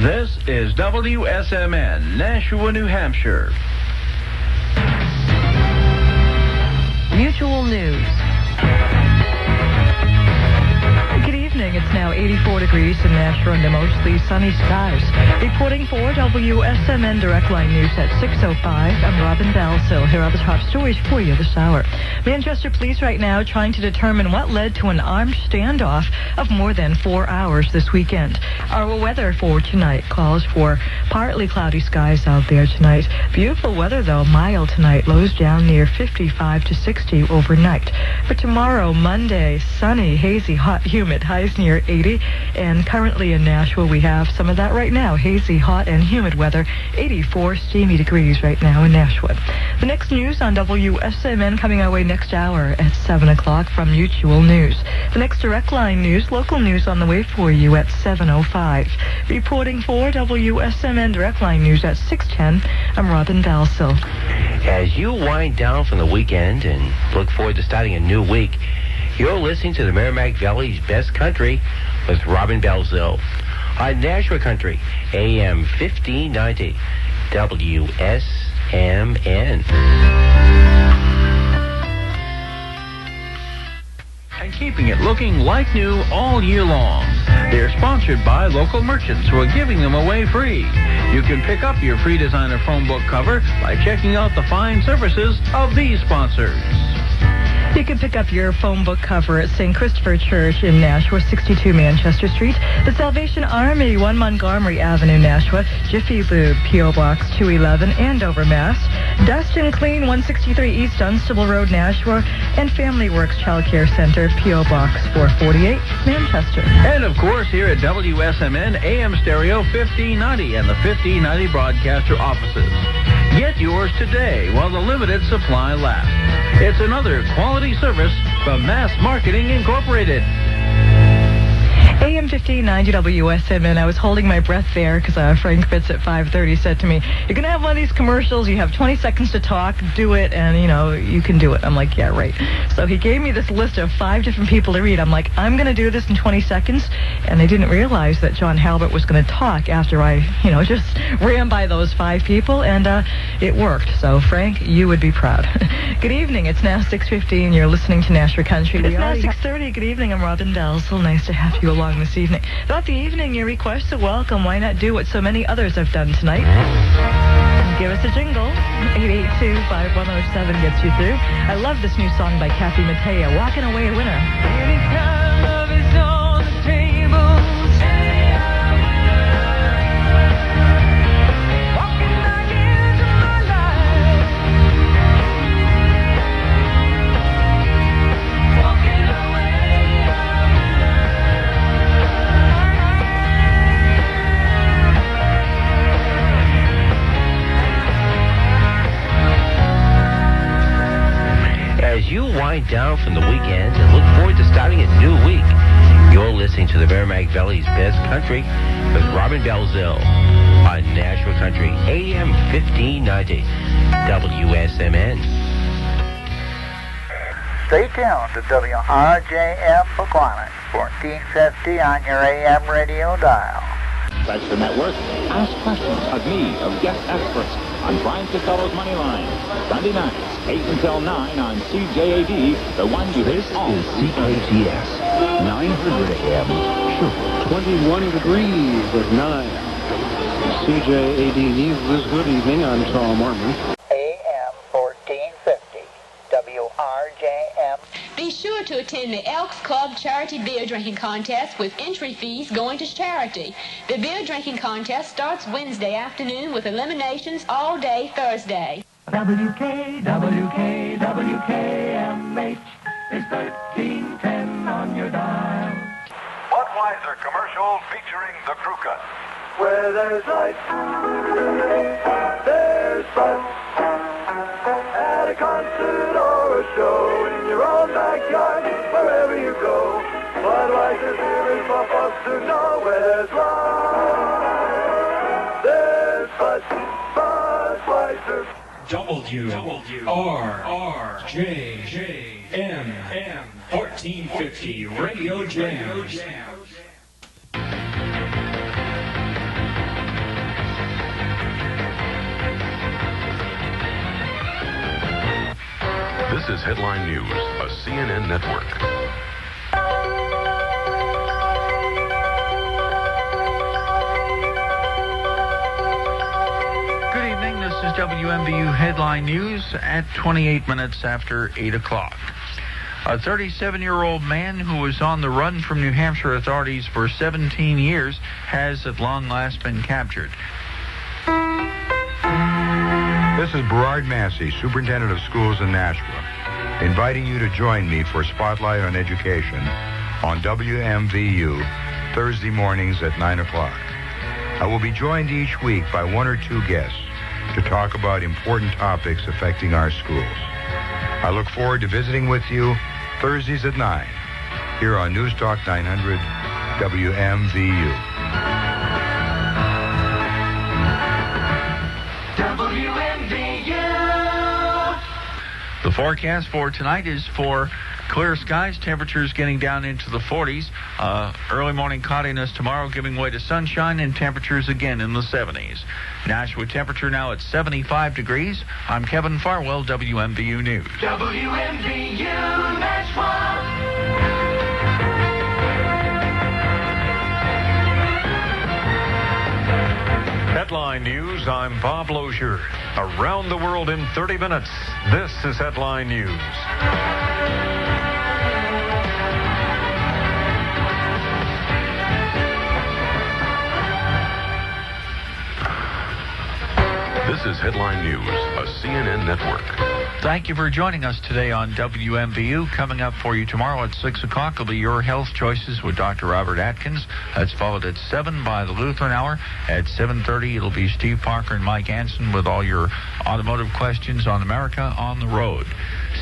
This is WSMN, Nashua, New Hampshire. Mutual News. Good evening. It's now 84 degrees in Nashua under mostly sunny skies. Reporting for WSMN Direct Line News at 6:05. I'm Robin Balsill. Here are the top stories for you this hour. Manchester police right now trying to determine what led to an armed standoff of more than 4 hours this weekend. Our weather for tonight calls for partly cloudy skies out there tonight. Beautiful weather, though, mild tonight. Lows down near 55 to 60 overnight. For tomorrow, Monday, sunny, hazy, hot, humid, highs near 80. And currently in Nashua, we have some of that right now. Hazy, hot, and humid weather. 84 steamy degrees right now in Nashua. The next news on WSMN coming our way next hour at 7 o'clock from Mutual News. The next Direct Line News, local news on the way for you at 7:05. Reporting for WSMN Direct Line News at 6:10, I'm Robin Balsill. As you wind down from the weekend and look forward to starting a new week, you're listening to the Merrimack Valley's Best Country with Robin Balsill on Nashua Country, AM 1590, WSMN. And keeping it looking like new all year long. They're sponsored by local merchants who are giving them away free. You can pick up your free designer phone book cover by checking out the fine services of these sponsors. You can pick up your phone book cover at St. Christopher Church in Nashua, 62 Manchester Street, the Salvation Army, 1 Montgomery Avenue, Nashua, Jiffy Lube, P.O. Box 211, Andover, Mass, Dust and Clean, 163 East Dunstable Road, Nashua, and Family Works Child Care Center, P.O. Box 448, Manchester. And, of course, here at WSMN AM Stereo 1590 and the 1590 Broadcaster offices. Get yours today while the limited supply lasts. It's another quality service from Mass Marketing Incorporated. AM 1590 WSMN. I was holding my breath there because Frank Fitz at 5:30 said to me, "You're going to have one of these commercials. You have 20 seconds to talk. Do it, and, you can do it." I'm like, yeah, right. So he gave me this list of 5 different people to read. I'm like, I'm going to do this in 20 seconds. And I didn't realize that John Halbert was going to talk after I, just ran by those 5 people, and it worked. So, Frank, you would be proud. Good evening. It's now 6:15. You're listening to Nashua Country. It's now 6:30. Good evening. I'm Robin Bell. So nice to have you along this evening. Throughout the evening, your requests are welcome. Why not do what so many others have done tonight? Give us a jingle. 882-5107 gets you through. I love this new song by Kathy Mattea, Walking Away a Winner. Anytime love is on the table, say I'm walking back into my life, walking away. As you wind down from the weekend and look forward to starting a new week, you're listening to the Merrimack Valley's Best Country with Robin Balsill on Nashua Country, AM 1590, WSMN. Stay tuned to WRJM Pequannock, 1450 on your AM radio dial. That's the network. Ask questions of me, of guest experts, on Brian Costello's Money Line. Sunday nights, 8 until 9 on CJAD, the one you This hit all. is CKTS, 900 AM, Sugar. 21 degrees at 9. CJAD News this good evening. I'm Tom Mormon. AM 1450, WRJM. Be sure to attend the Elks Club Charity Beer Drinking Contest with entry fees going to charity. The beer drinking contest starts Wednesday afternoon with eliminations all day Thursday. WKMH is 1310 on your dial. Budweiser commercial featuring the Crew Cut. Where there's life, there's fun. At a concert or a show, in your own backyard, wherever you go. Budweiser beer is for folks who know where there's life, there's fun. Budweiser. WRRJM 1450 Radio Jam. Headline News, a CNN network. Good evening. This is WMVU Headline News at 28 minutes after 8 o'clock. A 37-year-old man who was on the run from New Hampshire authorities for 17 years has at long last been captured. This is Berard Massey, Superintendent of Schools in Nashua, inviting you to join me for Spotlight on Education on WMVU Thursday mornings at 9 o'clock. I will be joined each week by one or two guests to talk about important topics affecting our schools. I look forward to visiting with you Thursdays at 9 here on News Talk 900 WMVU. WMVU. The forecast for tonight is for clear skies, temperatures getting down into the 40s. Early morning cloudiness tomorrow giving way to sunshine and temperatures again in the 70s. Nashua temperature now at 75 degrees. I'm Kevin Farwell, WMVU News. WMVU Nashua. Headline News, I'm Bob Lozier. Around the world in 30 minutes, this is Headline News. This is Headline News, a CNN network. Thank you for joining us today on WMVU. Coming up for you tomorrow at 6 o'clock will be Your Health Choices with Dr. Robert Atkins. That's followed at 7 by the Lutheran Hour. At 7:30, it'll be Steve Parker and Mike Anson with all your automotive questions on America on the road.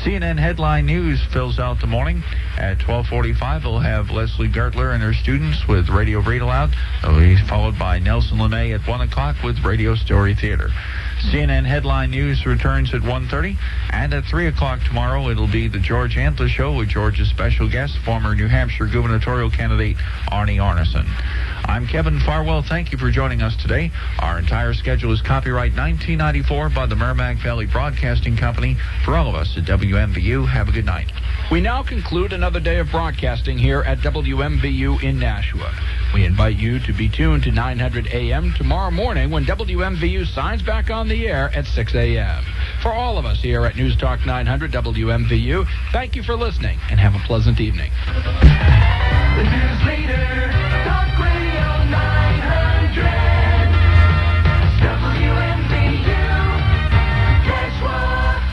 CNN Headline News fills out the morning. At 12:45, we'll have Leslie Gertler and her students with Radio Read Aloud. It'll be followed by Nelson LeMay at 1 o'clock with Radio Story Theater. CNN Headline News returns at 1:30, and at 3 o'clock tomorrow, it'll be the George Antler Show with George's special guest, former New Hampshire gubernatorial candidate Arnie Arneson. I'm Kevin Farwell. Thank you for joining us today. Our entire schedule is copyright 1994 by the Merrimack Valley Broadcasting Company. For all of us at WMVU, have a good night. We now conclude another day of broadcasting here at WMVU in Nashua. We invite you to be tuned to 900 AM tomorrow morning when WMVU signs back on the air at 6 AM. For all of us here at News Talk 900 WMVU, thank you for listening and have a pleasant evening. The news leader.